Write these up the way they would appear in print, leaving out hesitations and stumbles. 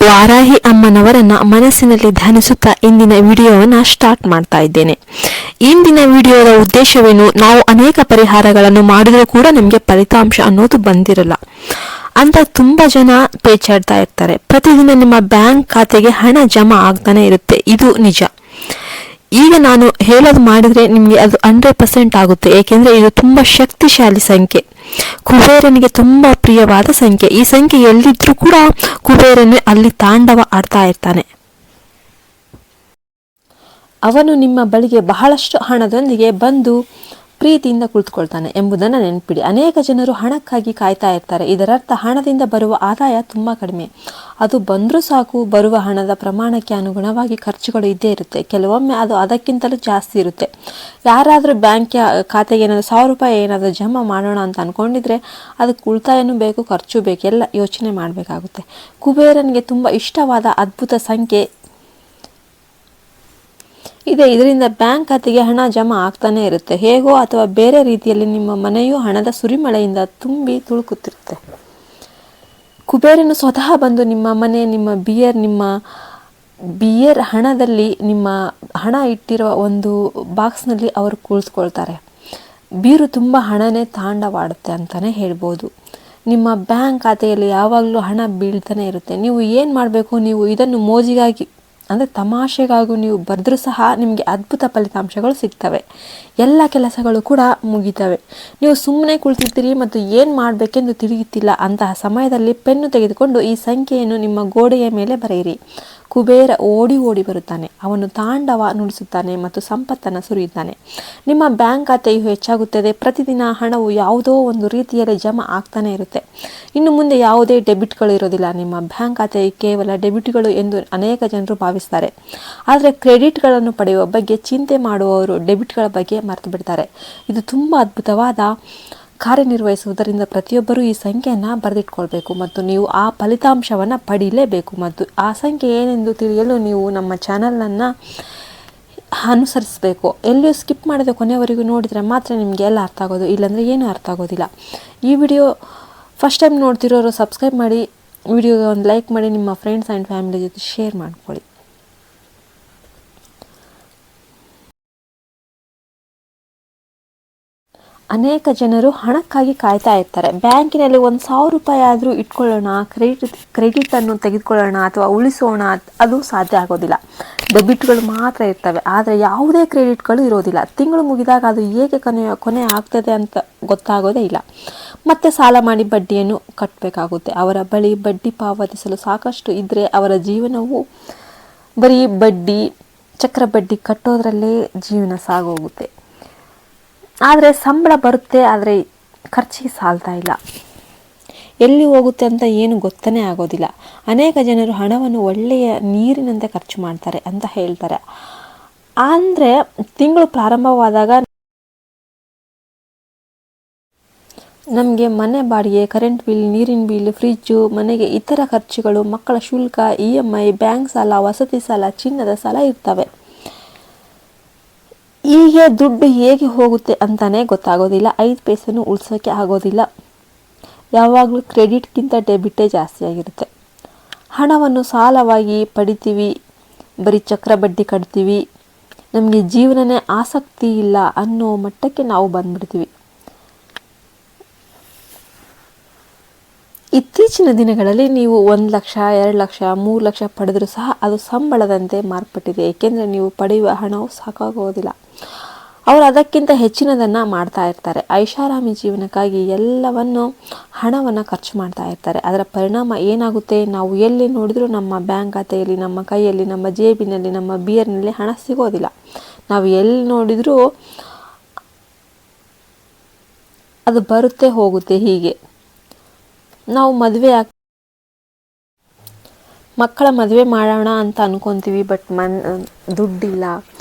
ವಾರಾಹಿ ಅಮ್ಮನವರನ್ನ ಮನಸ್ಸಿನಲ್ಲಿ ಧ್ಯಾನಿಸುತ್ತಾ ಇಂದಿನ ವಿಡಿಯೋವನ್ನು ಸ್ಟಾರ್ಟ್ ಮಾಡ್ತಾ ಇದ್ದೇನೆ. ಇಂದಿನ ವಿಡಿಯೋದ ಉದ್ದೇಶವೇನು, ನಾವು ಅನೇಕ ಪರಿಹಾರಗಳನ್ನು ಮಾಡಿದರೂ ಕೂಡ ನಮಗೆ ಫಲಿತಾಂಶ ಅನ್ನೋದು ಬಂದಿರಲ್ಲ ಅಂತ ತುಂಬಾ ಜನ ಪೇಚಾಡ್ತಾ ಇರ್ತಾರೆ. ಪ್ರತಿದಿನ ನಿಮ್ಮ ಬ್ಯಾಂಕ್ ಖಾತೆಗೆ ಹಣ ಜಮಾ ಆಗ್ತಾನೆ ಇರುತ್ತೆ, ಇದು ನಿಜ. ಈಗ ನಾನು ಹೇಳೋದು ಮಾಡಿದ್ರೆ ನಿಮಗೆ ಅದು 100% ಆಗುತ್ತೆ, ಏಕೆಂದ್ರೆ ಇದು ತುಂಬಾ ಶಕ್ತಿಶಾಲಿ ಸಂಖ್ಯೆ. ಕುಬೇರನಿಗೆ ತುಂಬಾ ಪ್ರಿಯವಾದ ಸಂಖ್ಯೆ. ಈ ಸಂಖ್ಯೆ ಎಲ್ಲಿದ್ರೂ ಕೂಡ ಕುಬೇರನೇ ಅಲ್ಲಿ ತಾಂಡವ ಆಡ್ತಾ ಇರ್ತಾನೆ. ಅವನು ನಿಮ್ಮ ಬಳಿಗೆ ಬಹಳಷ್ಟು ಹಣದೊಂದಿಗೆ ಬಂದು ಪ್ರೀತಿಯಿಂದ ಕುಳಿತುಕೊಳ್ತಾನೆ ಎಂಬುದನ್ನು ನೆನಪಿಡಿ. ಅನೇಕ ಜನರು ಹಣಕ್ಕಾಗಿ ಕಾಯ್ತಾ ಇರ್ತಾರೆ. ಇದರರ್ಥ ಹಣದಿಂದ ಬರುವ ಆದಾಯ ತುಂಬಾ ಕಡಿಮೆ. ಅದು ಬಂದರೂ ಸಾಕು, ಬರುವ ಹಣದ ಪ್ರಮಾಣಕ್ಕೆ ಅನುಗುಣವಾಗಿ ಖರ್ಚುಗಳು ಇದ್ದೇ ಇರುತ್ತೆ. ಕೆಲವೊಮ್ಮೆ ಅದು ಅದಕ್ಕಿಂತಲೂ ಜಾಸ್ತಿ ಇರುತ್ತೆ. ಯಾರಾದರೂ ಬ್ಯಾಂಕ್ ಖಾತೆಗೆ ಏನಾದರೂ 1000 ರೂಪಾಯಿ ಏನಾದರೂ ಜಮಾ ಮಾಡೋಣ ಅಂತ ಅನ್ಕೊಂಡಿದ್ರೆ ಅದಕ್ಕೆ ಉಳಿತಾಯನೂ ಬೇಕು, ಖರ್ಚು ಬೇಕು, ಎಲ್ಲ ಯೋಚನೆ ಮಾಡಬೇಕಾಗುತ್ತೆ. ಕುಬೇರನಿಗೆ ತುಂಬ ಇಷ್ಟವಾದ ಅದ್ಭುತ ಸಂಖ್ಯೆ ಇದೆ. ಇದರಿಂದ ಬ್ಯಾಂಕ್ ಖಾತೆಗೆ ಹಣ ಜಮಾ ಆಗ್ತಾನೆ ಇರುತ್ತೆ. ಹೇಗೋ ಅಥವಾ ಬೇರೆ ರೀತಿಯಲ್ಲಿ ನಿಮ್ಮ ಮನೆಯು ಹಣದ ಸುರಿಮಳೆಯಿಂದ ತುಂಬಿ ತುಳುಕುತ್ತಿರುತ್ತೆ. ಕುಬೇರನು ಸ್ವತಃ ಬಂದು ನಿಮ್ಮ ಮನೆ, ನಿಮ್ಮ ಬಿಯರ್ ಹಣದಲ್ಲಿ, ನಿಮ್ಮ ಹಣ ಇಟ್ಟಿರುವ ಒಂದು ಬಾಕ್ಸ್ನಲ್ಲಿ ಅವರು ಕುಳಿತುಕೊಳ್ತಾರೆ. ಬೀರು ತುಂಬ ಹಣನೇ ತಾಂಡವಾಡುತ್ತೆ ಅಂತಾನೆ ಹೇಳ್ಬೋದು. ನಿಮ್ಮ ಬ್ಯಾಂಕ್ ಖಾತೆಯಲ್ಲಿ ಯಾವಾಗಲೂ ಹಣ ಬೀಳ್ತಾನೆ ಇರುತ್ತೆ. ನೀವು ಏನು ಮಾಡಬೇಕು, ನೀವು ಇದನ್ನು ಮೋಜಿಗಾಗಿ ಅಂದರೆ ತಮಾಷೆಗಾಗಿ ನೀವು ಬರೆದ್ರೂ ಸಹ ನಿಮಗೆ ಅದ್ಭುತ ಫಲಿತಾಂಶಗಳು ಸಿಗ್ತವೆ. ಎಲ್ಲ ಕೆಲಸಗಳು ಕೂಡ ಮುಗಿತವೆ. ನೀವು ಸುಮ್ಮನೆ ಕುಳಿತಿರ್ತೀರಿ ಮತ್ತು ಏನು ಮಾಡಬೇಕೆಂದು ತಿಳಿಯುತ್ತಿಲ್ಲ. ಅಂತಹ ಸಮಯದಲ್ಲಿ ಪೆನ್ನು ತೆಗೆದುಕೊಂಡು ಈ ಸಂಖ್ಯೆಯನ್ನು ನಿಮ್ಮ ಗೋಡೆಯ ಮೇಲೆ ಬರೆಯಿರಿ. ಕುಬೇರ ಓಡಿ ಓಡಿ ಬರುತ್ತಾನೆ. ಅವನು ತಾಂಡವ ನುಡಿಸುತ್ತಾನೆ ಮತ್ತು ಸಂಪತ್ತನ್ನು ಸುರಿಯುತ್ತಾನೆ. ನಿಮ್ಮ ಬ್ಯಾಂಕ್ ಖಾತೆಯು ಹೆಚ್ಚಾಗುತ್ತದೆ. ಪ್ರತಿದಿನ ಹಣವು ಯಾವುದೋ ಒಂದು ರೀತಿಯಲ್ಲಿ ಜಮಾ ಆಗ್ತಾನೆ ಇರುತ್ತೆ. ಇನ್ನು ಮುಂದೆ ಯಾವುದೇ ಡೆಬಿಟ್ಗಳು ಇರೋದಿಲ್ಲ. ನಿಮ್ಮ ಬ್ಯಾಂಕ್ ಖಾತೆಯು ಕೇವಲ ಡೆಬಿಟ್ಗಳು ಎಂದು ಅನೇಕ ಜನರು ಭಾವಿಸ್ತಾರೆ. ಆದರೆ ಕ್ರೆಡಿಟ್ಗಳನ್ನು ಪಡೆಯುವ ಬಗ್ಗೆ ಚಿಂತೆ ಮಾಡುವವರು ಡೆಬಿಟ್ಗಳ ಬಗ್ಗೆ ಮರೆತು ಬಿಡ್ತಾರೆ. ಇದು ತುಂಬ ಅದ್ಭುತವಾದ ಕಾರ್ಯನಿರ್ವಹಿಸುವುದರಿಂದ ಪ್ರತಿಯೊಬ್ಬರೂ ಈ ಸಂಖ್ಯೆಯನ್ನು ಬರೆದಿಟ್ಕೊಳ್ಬೇಕು ಮತ್ತು ನೀವು ಆ ಫಲಿತಾಂಶವನ್ನು ಪಡೀಲೇಬೇಕು. ಮತ್ತು ಆ ಸಂಖ್ಯೆ ಏನೆಂದು ತಿಳಿಯಲು ನೀವು ನಮ್ಮ ಚಾನಲನ್ನು ಅನುಸರಿಸಬೇಕು. ಎಲ್ಲಿಯೂ ಸ್ಕಿಪ್ ಮಾಡದೆ ಕೊನೆಯವರೆಗೂ ನೋಡಿದರೆ ಮಾತ್ರ ನಿಮಗೆ ಎಲ್ಲ ಅರ್ಥ ಆಗೋದು, ಇಲ್ಲಾಂದರೆ ಏನೂ ಅರ್ಥ ಆಗೋದಿಲ್ಲ. ಈ ವಿಡಿಯೋ ಫಸ್ಟ್ ಟೈಮ್ ನೋಡ್ತಿರೋರು ಸಬ್ಸ್ಕ್ರೈಬ್ ಮಾಡಿ, ವಿಡಿಯೋಗೆ ಒಂದು ಲೈಕ್ ಮಾಡಿ, ನಿಮ್ಮ ಫ್ರೆಂಡ್ಸ್ ಆ್ಯಂಡ್ ಫ್ಯಾಮಿಲಿ ಜೊತೆ ಶೇರ್ ಮಾಡ್ಕೊಳ್ಳಿ. ಅನೇಕ ಜನರು ಹಣಕ್ಕಾಗಿ ಕಾಯ್ತಾ ಇರ್ತಾರೆ. ಬ್ಯಾಂಕಿನಲ್ಲಿ ಒಂದು 1000 ರೂಪಾಯಿ ಆದರೂ ಇಟ್ಕೊಳ್ಳೋಣ, ಕ್ರೆಡಿಟನ್ನು ತೆಗೆದುಕೊಳ್ಳೋಣ ಅಥವಾ ಉಳಿಸೋಣ, ಅದು ಸಾಧ್ಯ ಆಗೋದಿಲ್ಲ. ಡೆಬಿಟ್ಗಳು ಮಾತ್ರ ಇರ್ತವೆ, ಆದರೆ ಯಾವುದೇ ಕ್ರೆಡಿಟ್ಗಳು ಇರೋದಿಲ್ಲ. ತಿಂಗಳು ಮುಗಿದಾಗ ಅದು ಹೇಗೆ ಕೊನೆ ಆಗ್ತದೆ ಅಂತ ಗೊತ್ತಾಗೋದೇ ಇಲ್ಲ. ಮತ್ತೆ ಸಾಲ ಮಾಡಿ ಬಡ್ಡಿಯನ್ನು ಕಟ್ಟಬೇಕಾಗುತ್ತೆ. ಅವರ ಬಳಿ ಬಡ್ಡಿ ಪಾವತಿಸಲು ಸಾಕಷ್ಟು ಇದ್ದರೆ ಅವರ ಜೀವನವು ಬರೀ ಬಡ್ಡಿ, ಚಕ್ರ ಬಡ್ಡಿ ಕಟ್ಟೋದ್ರಲ್ಲೇ ಜೀವನ ಸಾಗೋಗುತ್ತೆ. ಆದರೆ ಸಂಬಳ ಬರುತ್ತೆ, ಆದರೆ ಖರ್ಚಿಗೆ ಸಾಲ್ತಾ ಇಲ್ಲ. ಎಲ್ಲಿ ಹೋಗುತ್ತೆ ಅಂತ ಏನು ಗೊತ್ತನೇ ಆಗೋದಿಲ್ಲ. ಅನೇಕ ಜನರು ಹಣವನ್ನು ಒಳ್ಳೆಯ ನೀರಿನಂತೆ ಖರ್ಚು ಮಾಡ್ತಾರೆ ಅಂತ ಹೇಳ್ತಾರೆ. ಅಂದರೆ ತಿಂಗಳು ಪ್ರಾರಂಭವಾದಾಗ ನಮಗೆ ಮನೆ ಬಾಡಿಗೆ, ಕರೆಂಟ್ ಬಿಲ್, ನೀರಿನ ಬಿಲ್, ಫ್ರಿಜ್ಜು, ಮನೆಗೆ ಇತರ ಖರ್ಚುಗಳು, ಮಕ್ಕಳ ಶುಲ್ಕ, EMI, ಬ್ಯಾಂಕ್ ಸಾಲ, ವಸತಿ ಸಾಲ, ಚಿನ್ನದ ಸಾಲ ಇರ್ತವೆ. ಹೀಗೆ ದುಡ್ಡು ಹೇಗೆ ಹೋಗುತ್ತೆ ಅಂತಾನೆ ಗೊತ್ತಾಗೋದಿಲ್ಲ. 5 ಪೈಸೆನೂ ಉಳಿಸೋಕ್ಕೆ ಆಗೋದಿಲ್ಲ. ಯಾವಾಗಲೂ ಕ್ರೆಡಿಟ್ಗಿಂತ ಡೆಬಿಟೇ ಜಾಸ್ತಿ ಆಗಿರುತ್ತೆ. ಹಣವನ್ನು ಸಾಲವಾಗಿ ಪಡಿತೀವಿ, ಬರೀ ಚಕ್ರ ಬಡ್ಡಿ ಕಟ್ತೀವಿ, ನಮಗೆ ಜೀವನನೇ ಆಸಕ್ತಿ ಇಲ್ಲ ಅನ್ನೋ ಮಟ್ಟಕ್ಕೆ ನಾವು ಬಂದ್ಬಿಡ್ತೀವಿ. ಇತ್ತೀಚಿನ ದಿನಗಳಲ್ಲಿ ನೀವು 1 ಲಕ್ಷ, 2 ಲಕ್ಷ, 3 ಲಕ್ಷ ಪಡೆದರೂ ಸಹ ಅದು ಸಂಬಳದಂತೆ ಮಾರ್ಪಟ್ಟಿದೆ. ಏಕೆಂದರೆ ನೀವು ಪಡೆಯುವ ಹಣವು ಸಾಕಾಗೋದಿಲ್ಲ. ಅವರು ಅದಕ್ಕಿಂತ ಹೆಚ್ಚಿನದನ್ನು ಮಾಡ್ತಾ ಇರ್ತಾರೆ. ಐಷಾರಾಮಿ ಜೀವನಕ್ಕಾಗಿ ಎಲ್ಲವನ್ನು ಹಣವನ್ನು ಖರ್ಚು ಮಾಡ್ತಾ ಇರ್ತಾರೆ. ಅದರ ಪರಿಣಾಮ ಏನಾಗುತ್ತೆ, ನಾವು ಎಲ್ಲಿ ನೋಡಿದರೂ ನಮ್ಮ ಬ್ಯಾಂಕ್ ಖಾತೆಯಲ್ಲಿ, ನಮ್ಮ ಕೈಯಲ್ಲಿ, ನಮ್ಮ ಜೇಬಿನಲ್ಲಿ, ನಮ್ಮ ಬಿಯರ್ನಲ್ಲಿ ಹಣ ಸಿಗೋದಿಲ್ಲ. ನಾವು ಎಲ್ಲಿ ನೋಡಿದರೂ ಅದು ಬರುತ್ತೆ ಹೋಗುತ್ತೆ. ಹೀಗೆ ನಾವು ಮಕ್ಕಳ ಮದುವೆ ಮಾಡೋಣ ಅಂತ ಅನ್ಕೊತೀವಿ, ಬಟ್ ದುಡ್ಡಿಲ್ಲ.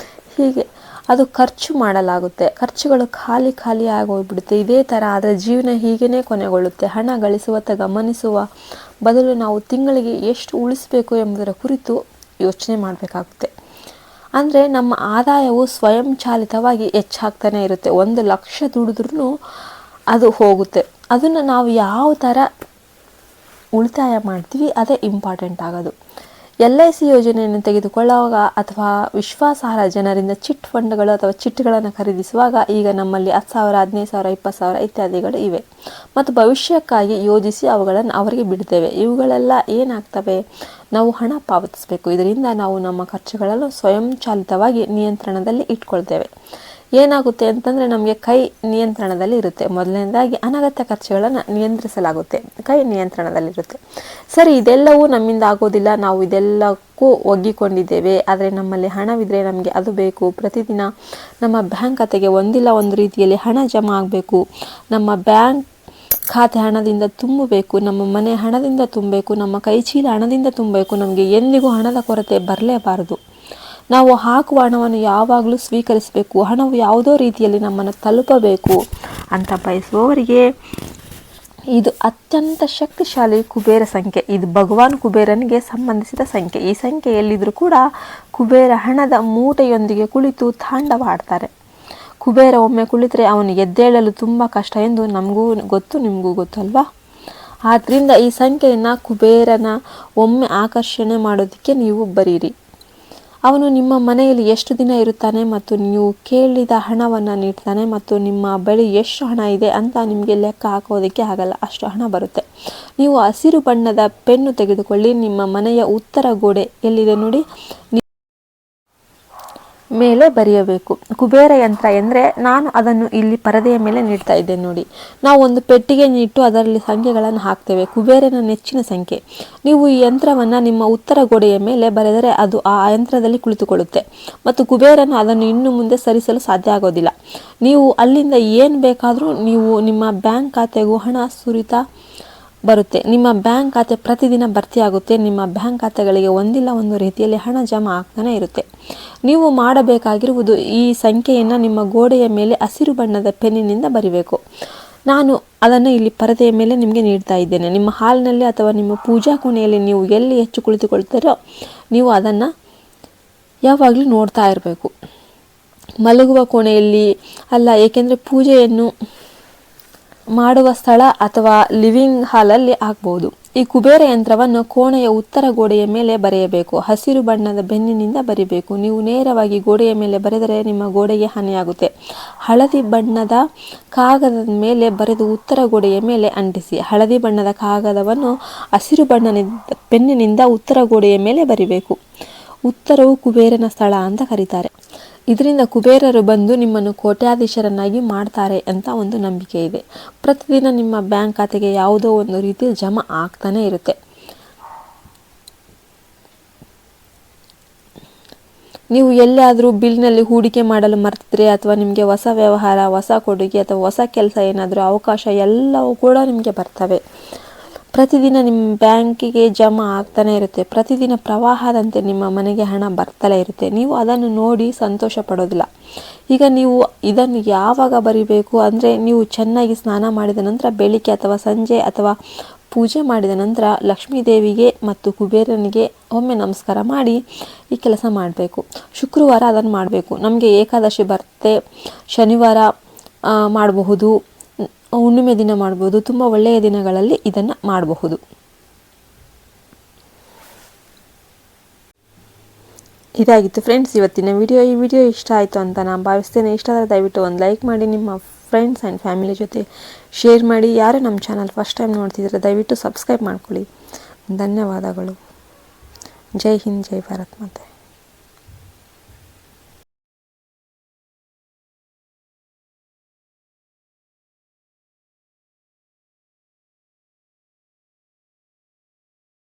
ಹೀಗೆ ಅದು ಖರ್ಚು ಮಾಡಲಾಗುತ್ತೆ. ಖರ್ಚುಗಳು ಖಾಲಿ ಆಗೋಗ್ಬಿಡುತ್ತೆ. ಇದೇ ಥರ ಆದರೆ ಜೀವನ ಹೀಗೇ ಕೊನೆಗೊಳ್ಳುತ್ತೆ. ಹಣ ಗಳಿಸುವತ್ತ ಗಮನಿಸುವ ಬದಲು ನಾವು ತಿಂಗಳಿಗೆ ಎಷ್ಟು ಉಳಿಸಬೇಕು ಎಂಬುದರ ಕುರಿತು ಯೋಚನೆ ಮಾಡಬೇಕಾಗುತ್ತೆ. ಅಂದರೆ ನಮ್ಮ ಆದಾಯವು ಸ್ವಯಂಚಾಲಿತವಾಗಿ ಹೆಚ್ಚಾಗ್ತಾನೆ ಇರುತ್ತೆ. 1 ಲಕ್ಷ ದುಡಿದ್ರೂ ಅದು ಹೋಗುತ್ತೆ. ಅದನ್ನು ನಾವು ಯಾವ ಥರ ಉಳಿತಾಯ ಮಾಡ್ತೀವಿ ಅದೇ ಇಂಪಾರ್ಟೆಂಟ್ ಆಗೋದು. LIC ಯೋಜನೆಯನ್ನು ತೆಗೆದುಕೊಳ್ಳುವಾಗ ಅಥವಾ ವಿಶ್ವಾಸಾರ್ಹ ಜನರಿಂದ ಚಿಟ್ ಫಂಡ್ಗಳು ಅಥವಾ ಚಿಟ್ಗಳನ್ನು ಖರೀದಿಸುವಾಗ ಈಗ ನಮ್ಮಲ್ಲಿ 10,000, 15,000, 20,000 ಇತ್ಯಾದಿಗಳು ಇವೆ ಮತ್ತು ಭವಿಷ್ಯಕ್ಕಾಗಿ ಯೋಜಿಸಿ ಅವುಗಳನ್ನು ಅವರಿಗೆ ಬಿಡ್ತೇವೆ. ಇವುಗಳೆಲ್ಲ ಏನಾಗ್ತವೆ, ನಾವು ಹಣ ಪಾವತಿಸಬೇಕು. ಇದರಿಂದ ನಾವು ನಮ್ಮ ಖರ್ಚುಗಳನ್ನು ಸ್ವಯಂಚಾಲಿತವಾಗಿ ನಿಯಂತ್ರಣದಲ್ಲಿ ಇಟ್ಕೊಳ್ತೇವೆ. ಏನಾಗುತ್ತೆ ಅಂತಂದರೆ ನಮಗೆ ಕೈ ನಿಯಂತ್ರಣದಲ್ಲಿ ಇರುತ್ತೆ. ಮೊದಲನೇದಾಗಿ ಅನಗತ್ಯ ಖರ್ಚುಗಳನ್ನು ನಿಯಂತ್ರಿಸಲಾಗುತ್ತೆ, ಕೈ ನಿಯಂತ್ರಣದಲ್ಲಿರುತ್ತೆ. ಸರಿ, ಇದೆಲ್ಲವೂ ನಮ್ಮಿಂದ ಆಗೋದಿಲ್ಲ, ನಾವು ಇದೆಲ್ಲಕ್ಕೂ ಒಗ್ಗಿಕೊಂಡಿದ್ದೇವೆ, ಆದರೆ ನಮ್ಮಲ್ಲಿ ಹಣವಿದ್ದರೆ ನಮಗೆ ಅದು ಬೇಕು. ಪ್ರತಿದಿನ ನಮ್ಮ ಬ್ಯಾಂಕ್ ಖಾತೆಗೆ ಒಂದಿಲ್ಲ ಒಂದು ರೀತಿಯಲ್ಲಿ ಹಣ ಜಮಾ ಆಗಬೇಕು. ನಮ್ಮ ಬ್ಯಾಂಕ್ ಖಾತೆ ಹಣದಿಂದ ತುಂಬಬೇಕು, ನಮ್ಮ ಮನೆ ಹಣದಿಂದ ತುಂಬಬೇಕು, ನಮ್ಮ ಕೈಚೀಲ ಹಣದಿಂದ ತುಂಬಬೇಕು. ನಮಗೆ ಎಂದಿಗೂ ಹಣದ ಕೊರತೆ ಬರಲೇಬಾರದು. ನಾವು ಹಾಕುವ ಹಣವನ್ನು ಯಾವಾಗಲೂ ಸ್ವೀಕರಿಸಬೇಕು. ಹಣವು ಯಾವುದೋ ರೀತಿಯಲ್ಲಿ ನಮ್ಮನ್ನು ತಲುಪಬೇಕು ಅಂತ ಬಯಸುವವರಿಗೆ ಇದು ಅತ್ಯಂತ ಶಕ್ತಿಶಾಲಿ ಕುಬೇರ ಸಂಖ್ಯೆ. ಇದು ಭಗವಾನ್ ಕುಬೇರನಿಗೆ ಸಂಬಂಧಿಸಿದ ಸಂಖ್ಯೆ. ಈ ಸಂಖ್ಯೆ ಎಲ್ಲಿದ್ದರೂ ಕೂಡ ಕುಬೇರ ಹಣದ ಮೂಟೆಯೊಂದಿಗೆ ಕುಳಿತು ತಾಂಡವಾಡ್ತಾರೆ. ಕುಬೇರ ಒಮ್ಮೆ ಕುಳಿತರೆ ಅವನು ಎದ್ದೇಳಲು ತುಂಬ ಕಷ್ಟ ಎಂದು ನಮಗೂ ಗೊತ್ತು, ನಿಮಗೂ ಗೊತ್ತು ಅಲ್ವಾ? ಆದ್ದರಿಂದ ಈ ಸಂಖ್ಯೆಯನ್ನು ಕುಬೇರನ ಒಮ್ಮೆ ಆಕರ್ಷಣೆ ಮಾಡೋದಕ್ಕೆ ನೀವು ಬರೀರಿ. ಅವನು ನಿಮ್ಮ ಮನೆಯಲ್ಲಿ ಎಷ್ಟು ದಿನ ಇರುತ್ತಾನೆ ಮತ್ತು ನೀವು ಕೇಳಿದ ಹಣವನ್ನು ನೀಡ್ತಾನೆ ಮತ್ತು ನಿಮ್ಮ ಬಳಿ ಎಷ್ಟು ಹಣ ಇದೆ ಅಂತ ನಿಮಗೆ ಲೆಕ್ಕ ಹಾಕೋದಕ್ಕೆ ಆಗಲ್ಲ, ಅಷ್ಟು ಹಣ ಬರುತ್ತೆ. ನೀವು ಹಸಿರು ಬಣ್ಣದ ಪೆನ್ನು ತೆಗೆದುಕೊಳ್ಳಿ. ನಿಮ್ಮ ಮನೆಯ ಉತ್ತರ ಗೋಡೆ ಎಲ್ಲಿದೆ ನೋಡಿ, ಮೇಲೆ ಬರೆಯಬೇಕು. ಕುಬೇರ ಯಂತ್ರ ಎಂದರೆ ನಾನು ಅದನ್ನು ಇಲ್ಲಿ ಪರದೆಯ ಮೇಲೆ ನೀಡ್ತಾ ಇದ್ದೇನೆ ನೋಡಿ. ನಾವು ಒಂದು ಪೆಟ್ಟಿಗೆ ಇಟ್ಟು ಅದರಲ್ಲಿ ಸಂಖ್ಯೆಗಳನ್ನು ಹಾಕ್ತೇವೆ. ಕುಬೇರನ ನೆಚ್ಚಿನ ಸಂಖ್ಯೆ. ನೀವು ಈ ಯಂತ್ರವನ್ನು ನಿಮ್ಮ ಉತ್ತರ ಗೋಡೆಯ ಮೇಲೆ ಬರೆದರೆ ಅದು ಆ ಯಂತ್ರದಲ್ಲಿ ಕುಳಿತುಕೊಳ್ಳುತ್ತೆ ಮತ್ತು ಕುಬೇರನು ಅದನ್ನು ಇನ್ನು ಮುಂದೆ ಸರಿಸಲು ಸಾಧ್ಯ ಆಗೋದಿಲ್ಲ. ನೀವು ಅಲ್ಲಿಂದ ಏನು ಬೇಕಾದರೂ ನೀವು ನಿಮ್ಮ ಬ್ಯಾಂಕ್ ಖಾತೆಗೂ ಹಣ ಸುರಿತಾ ಬರುತ್ತೆ. ನಿಮ್ಮ ಬ್ಯಾಂಕ್ ಖಾತೆ ಪ್ರತಿದಿನ ಭರ್ತಿಯಾಗುತ್ತೆ. ನಿಮ್ಮ ಬ್ಯಾಂಕ್ ಖಾತೆಗಳಿಗೆ ಒಂದಿಲ್ಲ ಒಂದು ರೀತಿಯಲ್ಲಿ ಹಣ ಜಮಾ ಆಗ್ತಾನೆ ಇರುತ್ತೆ. ನೀವು ಮಾಡಬೇಕಾಗಿರುವುದು ಈ ಸಂಖ್ಯೆಯನ್ನು ನಿಮ್ಮ ಗೋಡೆಯ ಮೇಲೆ ಹಸಿರು ಬಣ್ಣದ ಪೆನ್ನಿನಿಂದ ಬರಿಬೇಕು. ನಾನು ಅದನ್ನು ಇಲ್ಲಿ ಪರದೆಯ ಮೇಲೆ ನಿಮಗೆ ನೀಡ್ತಾ ಇದ್ದೇನೆ. ನಿಮ್ಮ ಹಾಲ್ನಲ್ಲಿ ಅಥವಾ ನಿಮ್ಮ ಪೂಜಾ ಕೋಣೆಯಲ್ಲಿ ನೀವು ಎಲ್ಲಿ ಹೆಚ್ಚು ಕುಳಿತುಕೊಳ್ತೀರೋ ನೀವು ಅದನ್ನು ಯಾವಾಗಲೂ ನೋಡ್ತಾ ಇರಬೇಕು. ಮಲಗುವ ಕೋಣೆಯಲ್ಲಿ ಅಲ್ಲ, ಏಕೆಂದರೆ ಪೂಜೆಯನ್ನು ಮಾಡುವ ಸ್ಥಳ ಅಥವಾ ಲಿವಿಂಗ್ ಹಾಲಲ್ಲಿ ಆಗ್ಬೋದು. ಈ ಕುಬೇರ ಯಂತ್ರವನ್ನು ಕೋಣೆಯ ಉತ್ತರ ಗೋಡೆಯ ಮೇಲೆ ಬರೆಯಬೇಕು. ಹಸಿರು ಬಣ್ಣದ ಬೆನ್ನಿನಿಂದ ಬರಿಬೇಕು. ನೀವು ನೇರವಾಗಿ ಗೋಡೆಯ ಮೇಲೆ ಬರೆದರೆ ನಿಮ್ಮ ಗೋಡೆಗೆ ಹಾನಿಯಾಗುತ್ತೆ. ಹಳದಿ ಬಣ್ಣದ ಕಾಗದದ ಮೇಲೆ ಬರೆದು ಉತ್ತರ ಗೋಡೆಯ ಮೇಲೆ ಅಂಟಿಸಿ. ಹಳದಿ ಬಣ್ಣದ ಕಾಗದವನ್ನು ಹಸಿರು ಬಣ್ಣದ ಪೆನ್ನಿನಿಂದ ಉತ್ತರ ಗೋಡೆಯ ಮೇಲೆ ಬರಿಬೇಕು. ಉತ್ತರವು ಕುಬೇರನ ಸ್ಥಳ ಅಂತ ಕರೀತಾರೆ. ಇದರಿಂದ ಕುಬೇರರು ಬಂದು ನಿಮ್ಮನ್ನು ಕೋಟ್ಯಾಧೀಶರನ್ನಾಗಿ ಮಾಡ್ತಾರೆ ಅಂತ ಒಂದು ನಂಬಿಕೆ ಇದೆ. ಪ್ರತಿದಿನ ನಿಮ್ಮ ಬ್ಯಾಂಕ್ ಖಾತೆಗೆ ಯಾವುದೋ ಒಂದು ರೀತಿ ಜಮಾ ಆಗ್ತಾನೆ ಇರುತ್ತೆ. ನೀವು ಎಲ್ಲಾದರೂ ಬಿಲ್ನಲ್ಲಿ ಹೂಡಿಕೆ ಮಾಡಲು ಮರ್ತಿದ್ರೆ ಅಥವಾ ನಿಮಗೆ ಹೊಸ ವ್ಯವಹಾರ, ಹೊಸ ಕೊಡುಗೆ ಅಥವಾ ಹೊಸ ಕೆಲಸ ಏನಾದರೂ ಅವಕಾಶ ಎಲ್ಲವೂ ಕೂಡ ನಿಮಗೆ ಬರ್ತವೆ. ಪ್ರತಿದಿನ ನಿಮ್ಮ ಬ್ಯಾಂಕಿಗೆ ಜಮಾ ಆಗ್ತಾನೆ ಇರುತ್ತೆ. ಪ್ರತಿದಿನ ಪ್ರವಾಹದಂತೆ ನಿಮ್ಮ ಮನೆಗೆ ಹಣ ಬರ್ತಲೇ ಇರುತ್ತೆ. ನೀವು ಅದನ್ನು ನೋಡಿ ಸಂತೋಷ ಪಡೋದಿಲ್ಲ. ಈಗ ನೀವು ಇದನ್ನು ಯಾವಾಗ ಬರಿಬೇಕು ಅಂದರೆ, ನೀವು ಚೆನ್ನಾಗಿ ಸ್ನಾನ ಮಾಡಿದ ನಂತರ ಬೆಳಿಗ್ಗೆ ಅಥವಾ ಸಂಜೆ ಅಥವಾ ಪೂಜೆ ಮಾಡಿದ ನಂತರ ಲಕ್ಷ್ಮೀ ದೇವಿಗೆ ಮತ್ತು ಕುಬೇರನಿಗೆ ಒಮ್ಮೆ ನಮಸ್ಕಾರ ಮಾಡಿ ಈ ಕೆಲಸ ಮಾಡಬೇಕು. ಶುಕ್ರವಾರ ಅದನ್ನು ಮಾಡಬೇಕು. ನಮಗೆ ಏಕಾದಶಿ ಬರುತ್ತೆ, ಶನಿವಾರ ಮಾಡಬಹುದು, ಹುಣ್ಣಿಮೆ ದಿನ ಮಾಡ್ಬೋದು. ತುಂಬ ಒಳ್ಳೆಯ ದಿನಗಳಲ್ಲಿ ಇದನ್ನು ಮಾಡಬಹುದು. ಇದಾಗಿತ್ತು ಫ್ರೆಂಡ್ಸ್ ಇವತ್ತಿನ ವಿಡಿಯೋ. ಈ ವಿಡಿಯೋ ಇಷ್ಟ ಆಯಿತು ಅಂತ ನಾನು ಭಾವಿಸ್ತೇನೆ. ಇಷ್ಟ ಆದರೆ ದಯವಿಟ್ಟು ಒಂದು ಲೈಕ್ ಮಾಡಿ, ನಿಮ್ಮ ಫ್ರೆಂಡ್ಸ್ ಆ್ಯಂಡ್ ಫ್ಯಾಮಿಲಿ ಜೊತೆ ಶೇರ್ ಮಾಡಿ. ಯಾರು ನಮ್ಮ ಚಾನಲ್ ಫಸ್ಟ್ ಟೈಮ್ ನೋಡ್ತಿದ್ರೆ ದಯವಿಟ್ಟು ಸಬ್ಸ್ಕ್ರೈಬ್ ಮಾಡ್ಕೊಳ್ಳಿ. ಧನ್ಯವಾದಗಳು. ಜೈ ಹಿಂದ್, ಜೈ ಭಾರತ್ ಮಾತೆ.